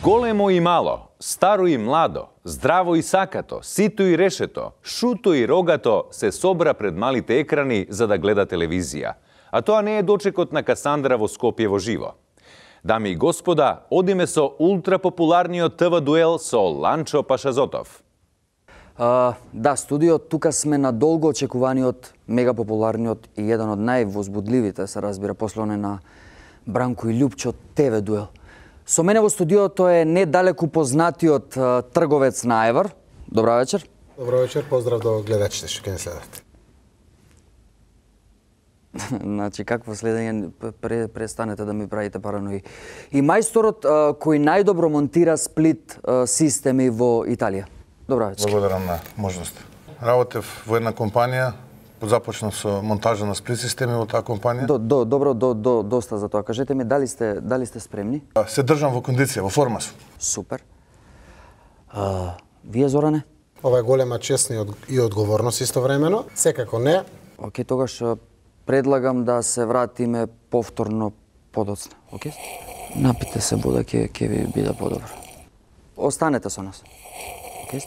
Големо и мало, старо и младо, здраво и сакато, сито и решето, шуто и рогато се собра пред малите екрани за да гледа телевизија. А тоа не е дочекот на Касандра во Скопје во живо. Дами и господа, одиме со ултрапопуларниот ТВ дуел со Ланчо Пашазотов. Да, студио, тука сме на долго очекуваниот, мегапопуларниот и еден од највозбудливите, се разбира, послоне на Бранко и Љупчо ТВ дуел. Со мене во студиото е недалеку познатиот трговец на Ајвар. Добра вечер. Добро вечер, поздрав до гледачите што ќе не следат. Значи, какво следење, престанете да ми правите паранои. И мајсторот кој најдобро монтира сплит системи во Италија. Добра вечер. Благодарам на можност. Работев во една компанија, започнав со монтажа на сплит системи во таа компанија. Добро, доста за тоа. Кажете ми, дали сте спремни? Се држам во кондиција, во форма сум. Супер. Вие, Зоране? Ова е голема чест и одговорност истовремено. Секако не. Океј, тогаш предлагам да се вратиме повторно подоцна. Океј? Напите се вода, ќе ви биде подобро. Останете со нас. Океј?